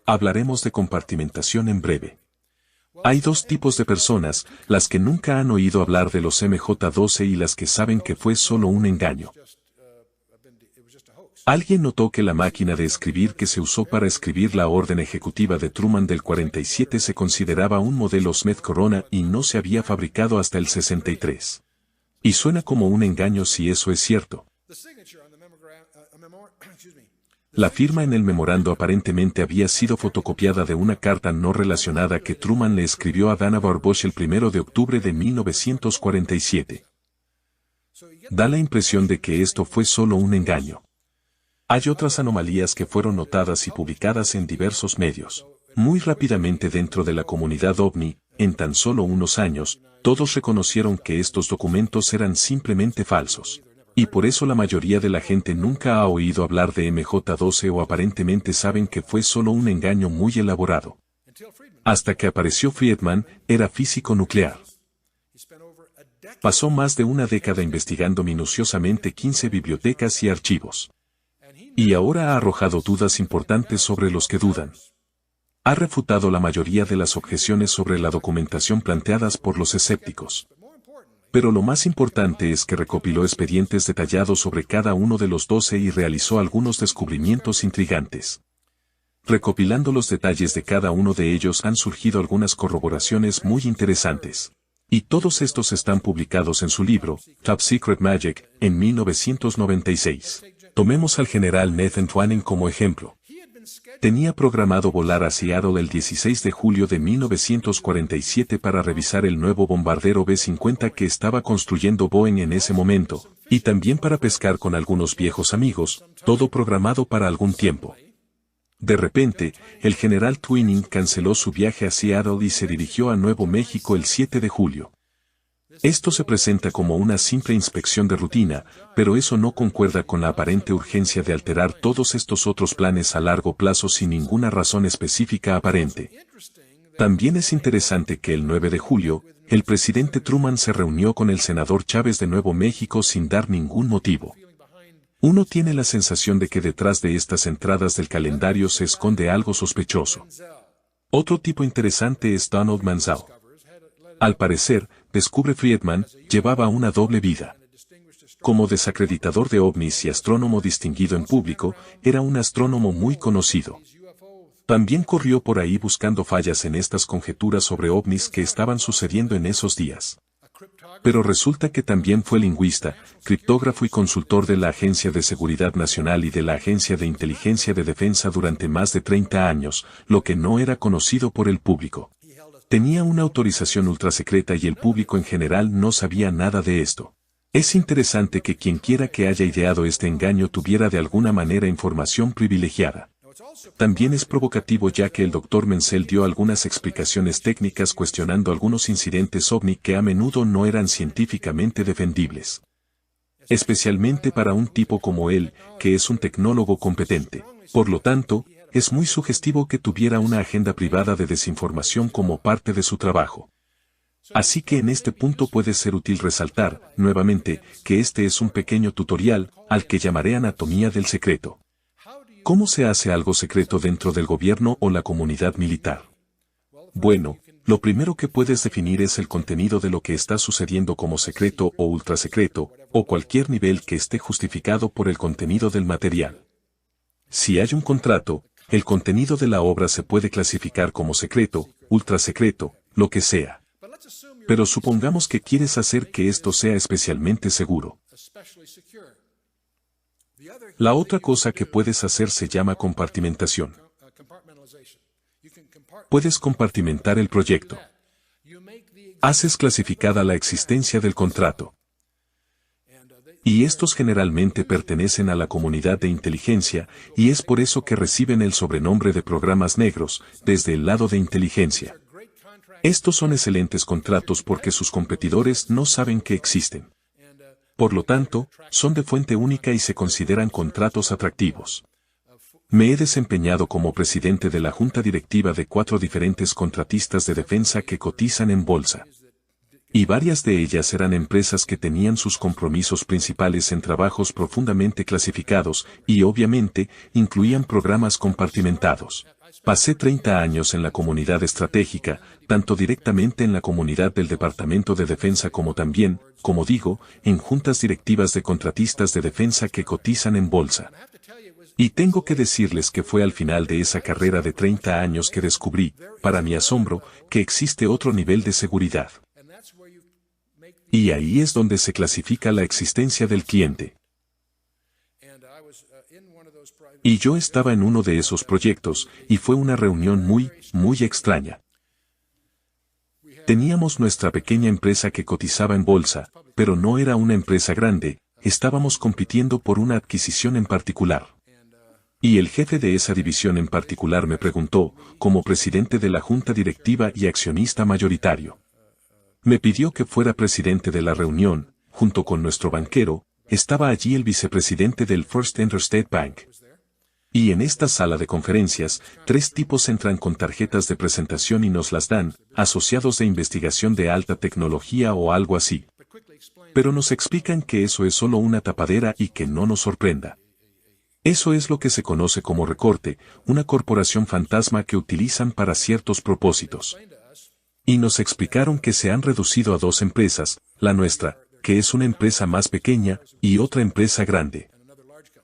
Hablaremos de compartimentación en breve. Hay 2 tipos de personas, las que nunca han oído hablar de los MJ-12 y las que saben que fue solo un engaño. Alguien notó que la máquina de escribir que se usó para escribir la orden ejecutiva de Truman del 47 se consideraba un modelo Smith Corona y no se había fabricado hasta el 63. Y suena como un engaño si eso es cierto. La firma en el memorando aparentemente había sido fotocopiada de una carta no relacionada que Truman le escribió a Vannevar Bush el 1 de octubre de 1947. Da la impresión de que esto fue solo un engaño. Hay otras anomalías que fueron notadas y publicadas en diversos medios. Muy rápidamente dentro de la comunidad OVNI, en tan solo unos años, todos reconocieron que estos documentos eran simplemente falsos. Y por eso la mayoría de la gente nunca ha oído hablar de MJ-12 o aparentemente saben que fue solo un engaño muy elaborado. Hasta que apareció Friedman, era físico nuclear. Pasó más de una década investigando minuciosamente 15 bibliotecas y archivos. Y ahora ha arrojado dudas importantes sobre los que dudan. Ha refutado la mayoría de las objeciones sobre la documentación planteadas por los escépticos. Pero lo más importante es que recopiló expedientes detallados sobre cada uno de los 12 y realizó algunos descubrimientos intrigantes. Recopilando los detalles de cada uno de ellos han surgido algunas corroboraciones muy interesantes. Y todos estos están publicados en su libro, Top Secret Magic, en 1996. Tomemos al general Nathan Twining como ejemplo. Tenía programado volar a Seattle el 16 de julio de 1947 para revisar el nuevo bombardero B-50 que estaba construyendo Boeing en ese momento, y también para pescar con algunos viejos amigos, todo programado para algún tiempo. De repente, el general Twining canceló su viaje a Seattle y se dirigió a Nuevo México el 7 de julio. Esto se presenta como una simple inspección de rutina, pero eso no concuerda con la aparente urgencia de alterar todos estos otros planes a largo plazo sin ninguna razón específica aparente. También es interesante que el 9 de julio, el presidente Truman se reunió con el senador Chávez de Nuevo México sin dar ningún motivo. Uno tiene la sensación de que detrás de estas entradas del calendario se esconde algo sospechoso. Otro tipo interesante es Donald Manziel. Al parecer, descubre Friedman, llevaba una doble vida. Como desacreditador de ovnis y astrónomo distinguido en público, era un astrónomo muy conocido. También corrió por ahí buscando fallas en estas conjeturas sobre ovnis que estaban sucediendo en esos días. Pero resulta que también fue lingüista, criptógrafo y consultor de la Agencia de Seguridad Nacional y de la Agencia de Inteligencia de Defensa durante más de 30 años, lo que no era conocido por el público. Tenía una autorización ultrasecreta y el público en general no sabía nada de esto. Es interesante que quienquiera que haya ideado este engaño tuviera de alguna manera información privilegiada. También es provocativo ya que el Dr. Menzel dio algunas explicaciones técnicas cuestionando algunos incidentes ovni que a menudo no eran científicamente defendibles. Especialmente para un tipo como él, que es un tecnólogo competente. Por lo tanto, es muy sugestivo que tuviera una agenda privada de desinformación como parte de su trabajo. Así que en este punto puede ser útil resaltar, nuevamente, que este es un pequeño tutorial, al que llamaré Anatomía del Secreto. ¿Cómo se hace algo secreto dentro del gobierno o la comunidad militar? Bueno, lo primero que puedes definir es el contenido de lo que está sucediendo como secreto o ultrasecreto, o cualquier nivel que esté justificado por el contenido del material. Si hay un contrato, el contenido de la obra se puede clasificar como secreto, ultrasecreto, lo que sea. Pero supongamos que quieres hacer que esto sea especialmente seguro. La otra cosa que puedes hacer se llama compartimentación. Puedes compartimentar el proyecto. Haces clasificada la existencia del contrato. Y estos generalmente pertenecen a la comunidad de inteligencia, y es por eso que reciben el sobrenombre de programas negros, desde el lado de inteligencia. Estos son excelentes contratos porque sus competidores no saben que existen. Por lo tanto, son de fuente única y se consideran contratos atractivos. Me he desempeñado como presidente de la junta directiva de 4 diferentes contratistas de defensa que cotizan en bolsa. Y varias de ellas eran empresas que tenían sus compromisos principales en trabajos profundamente clasificados y obviamente incluían programas compartimentados. Pasé 30 años en la comunidad estratégica, tanto directamente en la comunidad del Departamento de Defensa como también, como digo, en juntas directivas de contratistas de defensa que cotizan en bolsa. Y tengo que decirles que fue al final de esa carrera de 30 años que descubrí, para mi asombro, que existe otro nivel de seguridad. Y ahí es donde se clasifica la existencia del cliente. Y yo estaba en uno de esos proyectos, y fue una reunión muy extraña. Teníamos nuestra pequeña empresa que cotizaba en bolsa, pero no era una empresa grande, estábamos compitiendo por una adquisición en particular. Y el jefe de esa división en particular me preguntó, como presidente de la junta directiva y accionista mayoritario. Me pidió que fuera presidente de la reunión, junto con nuestro banquero, estaba allí el vicepresidente del First Interstate Bank. Y en esta sala de conferencias, 3 tipos entran con tarjetas de presentación y nos las dan, asociados de investigación de alta tecnología o algo así. Pero nos explican que eso es solo una tapadera y que no nos sorprenda. Eso es lo que se conoce como recorte, una corporación fantasma que utilizan para ciertos propósitos. Y nos explicaron que se han reducido a 2 empresas, la nuestra, que es una empresa más pequeña, y otra empresa grande.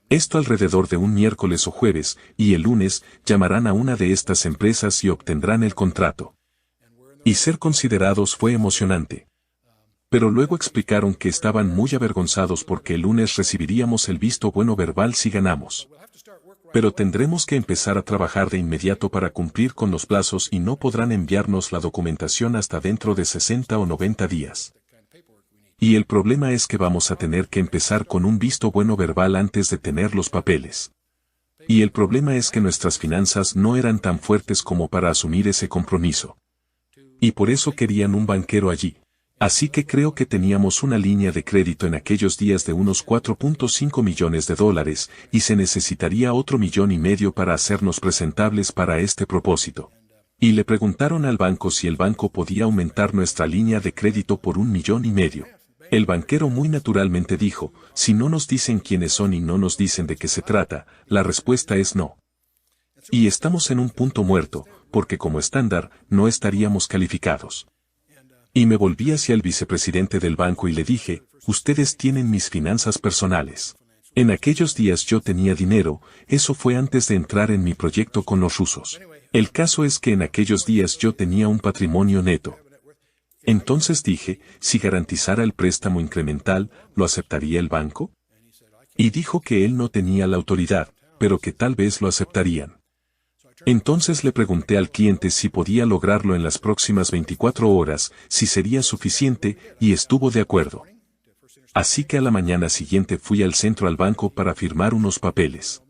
Esto alrededor de un miércoles o jueves, y el lunes, llamarán a una de estas empresas y obtendrán el contrato. Y ser considerados fue emocionante. Pero luego explicaron que estaban muy avergonzados porque el lunes recibiríamos el visto bueno verbal si ganamos. Pero tendremos que empezar a trabajar de inmediato para cumplir con los plazos y no podrán enviarnos la documentación hasta dentro de 60 o 90 días. Y el problema es que vamos a tener que empezar con un visto bueno verbal antes de tener los papeles. Y el problema es que nuestras finanzas no eran tan fuertes como para asumir ese compromiso. Y por eso querían un banquero allí. Así que creo que teníamos una línea de crédito en aquellos días de unos $4.5 millones, y se necesitaría otro $1,5 millones para hacernos presentables para este propósito. Y le preguntaron al banco si el banco podía aumentar nuestra línea de crédito por $1,5 millones. El banquero muy naturalmente dijo, si no nos dicen quiénes son y no nos dicen de qué se trata, la respuesta es no. Y estamos en un punto muerto, porque como estándar, no estaríamos calificados. Y me volví hacia el vicepresidente del banco y le dije, ustedes tienen mis finanzas personales. En aquellos días yo tenía dinero, eso fue antes de entrar en mi proyecto con los rusos. El caso es que en aquellos días yo tenía un patrimonio neto. Entonces dije, si garantizara el préstamo incremental, ¿lo aceptaría el banco? Y dijo que él no tenía la autoridad, pero que tal vez lo aceptarían. Entonces le pregunté al cliente si podía lograrlo en las próximas 24 horas, si sería suficiente, y estuvo de acuerdo. Así que a la mañana siguiente fui al centro al banco para firmar unos papeles.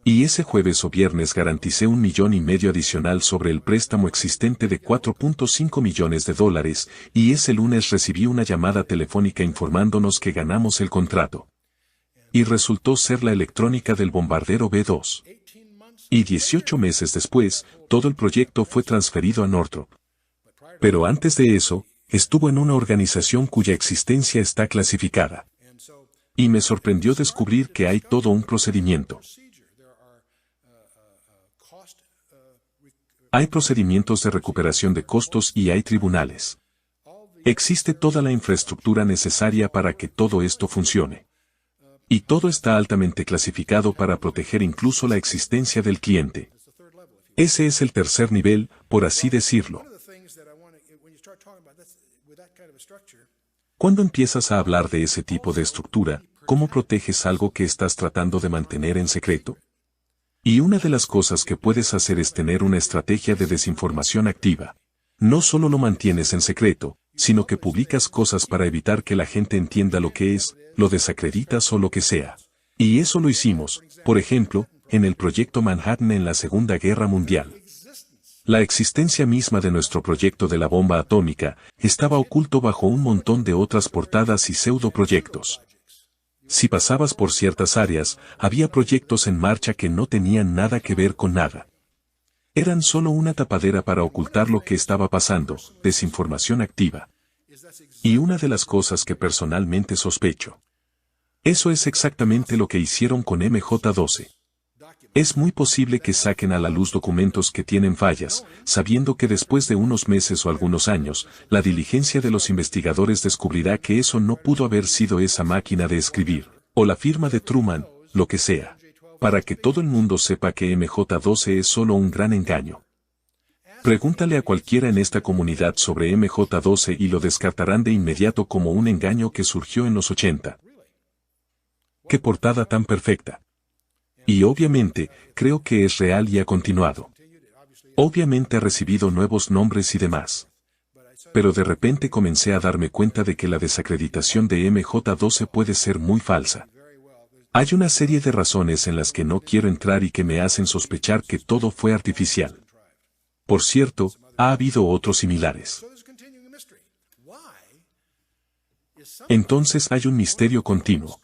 Y ese jueves o viernes garanticé $1,5 millones adicional sobre el préstamo existente de $4.5 millones, y ese lunes recibí una llamada telefónica informándonos que ganamos el contrato. Y resultó ser la electrónica del bombardero B-2. Y 18 meses después, todo el proyecto fue transferido a Northrop. Pero antes de eso, estuvo en una organización cuya existencia está clasificada. Y me sorprendió descubrir que hay todo un procedimiento. Hay procedimientos de recuperación de costos y hay tribunales. Existe toda la infraestructura necesaria para que todo esto funcione. Y todo está altamente clasificado para proteger incluso la existencia del cliente. Ese es el tercer nivel, por así decirlo. Cuando empiezas a hablar de ese tipo de estructura, ¿cómo proteges algo que estás tratando de mantener en secreto? Y una de las cosas que puedes hacer es tener una estrategia de desinformación activa. No solo lo mantienes en secreto, sino que publicas cosas para evitar que la gente entienda lo que es, lo desacreditas o lo que sea. Y eso lo hicimos, por ejemplo, en el proyecto Manhattan en la Segunda Guerra Mundial. La existencia misma de nuestro proyecto de la bomba atómica estaba oculto bajo un montón de otras portadas y pseudoproyectos. Si pasabas por ciertas áreas, había proyectos en marcha que no tenían nada que ver con nada. Eran solo una tapadera para ocultar lo que estaba pasando, desinformación activa. Y una de las cosas que personalmente sospecho. Eso es exactamente lo que hicieron con MJ-12. Es muy posible que saquen a la luz documentos que tienen fallas, sabiendo que después de unos meses o algunos años, la diligencia de los investigadores descubrirá que eso no pudo haber sido esa máquina de escribir, o la firma de Truman, lo que sea. Para que todo el mundo sepa que MJ-12 es solo un gran engaño. Pregúntale a cualquiera en esta comunidad sobre MJ-12 y lo descartarán de inmediato como un engaño que surgió en los 80. ¡Qué portada tan perfecta! Y obviamente, creo que es real y ha continuado. Obviamente ha recibido nuevos nombres y demás. Pero de repente comencé a darme cuenta de que la desacreditación de MJ-12 puede ser muy falsa. Hay una serie de razones en las que no quiero entrar y que me hacen sospechar que todo fue artificial. Por cierto, ha habido otros similares. Entonces hay un misterio continuo.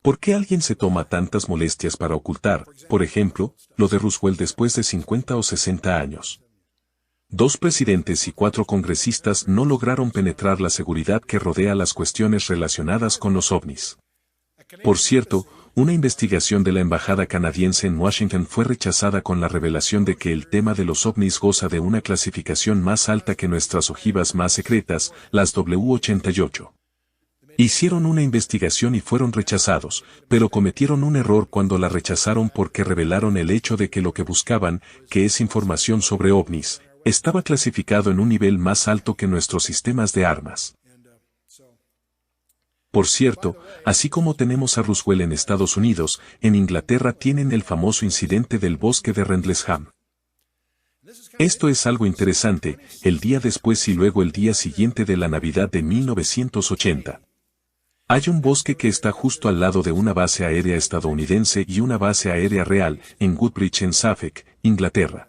¿Por qué alguien se toma tantas molestias para ocultar, por ejemplo, lo de Roswell después de 50 o 60 años? 2 presidentes y 4 congresistas no lograron penetrar la seguridad que rodea las cuestiones relacionadas con los ovnis. Por cierto, una investigación de la embajada canadiense en Washington fue rechazada con la revelación de que el tema de los ovnis goza de una clasificación más alta que nuestras ojivas más secretas, las W-88. Hicieron una investigación y fueron rechazados, pero cometieron un error cuando la rechazaron porque revelaron el hecho de que lo que buscaban, que es información sobre ovnis, estaba clasificado en un nivel más alto que nuestros sistemas de armas. Por cierto, así como tenemos a Roswell en Estados Unidos, en Inglaterra tienen el famoso incidente del bosque de Rendlesham. Esto es algo interesante, el día después y luego el día siguiente de la Navidad de 1980. Hay un bosque que está justo al lado de una base aérea estadounidense y una base aérea real, en Woodbridge en Suffolk, Inglaterra.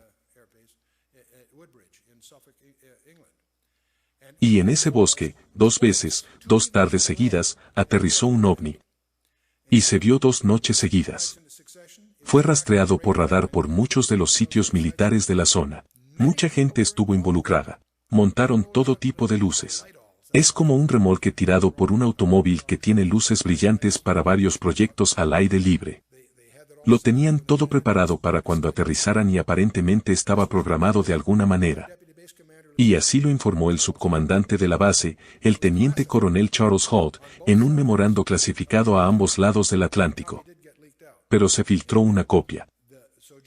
Y en ese bosque, 2 veces, 2 tardes seguidas, aterrizó un ovni. Y se vio 2 noches seguidas. Fue rastreado por radar por muchos de los sitios militares de la zona. Mucha gente estuvo involucrada. Montaron todo tipo de luces. Es como un remolque tirado por un automóvil que tiene luces brillantes para varios proyectos al aire libre. Lo tenían todo preparado para cuando aterrizaran y aparentemente estaba programado de alguna manera. Y así lo informó el subcomandante de la base, el teniente coronel Charles Holt, en un memorando clasificado a ambos lados del Atlántico. Pero se filtró una copia.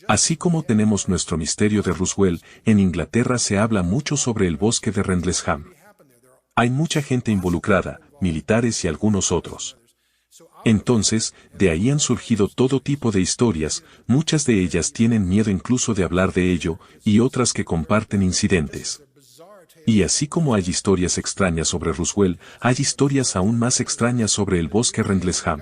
Así como tenemos nuestro misterio de Roswell, en Inglaterra se habla mucho sobre el bosque de Rendlesham. Hay mucha gente involucrada, militares y algunos otros. Entonces, de ahí han surgido todo tipo de historias, muchas de ellas tienen miedo incluso de hablar de ello, y otras que comparten incidentes. Y así como hay historias extrañas sobre Roswell, hay historias aún más extrañas sobre el bosque Rendlesham.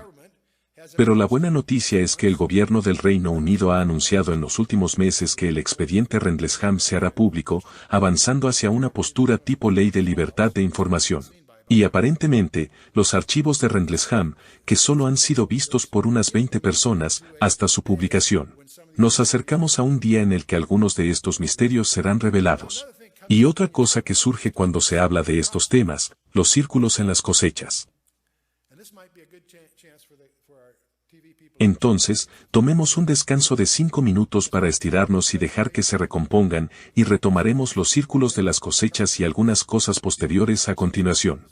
Pero la buena noticia es que el gobierno del Reino Unido ha anunciado en los últimos meses que el expediente Rendlesham se hará público, avanzando hacia una postura tipo ley de libertad de información. Y aparentemente, los archivos de Rendlesham, que solo han sido vistos por unas 20 personas, hasta su publicación. Nos acercamos a un día en el que algunos de estos misterios serán revelados. Y otra cosa que surge cuando se habla de estos temas, los círculos en las cosechas. Entonces, tomemos un descanso de 5 minutos para estirarnos y dejar que se recompongan, y retomaremos los círculos de las cosechas y algunas cosas posteriores a continuación.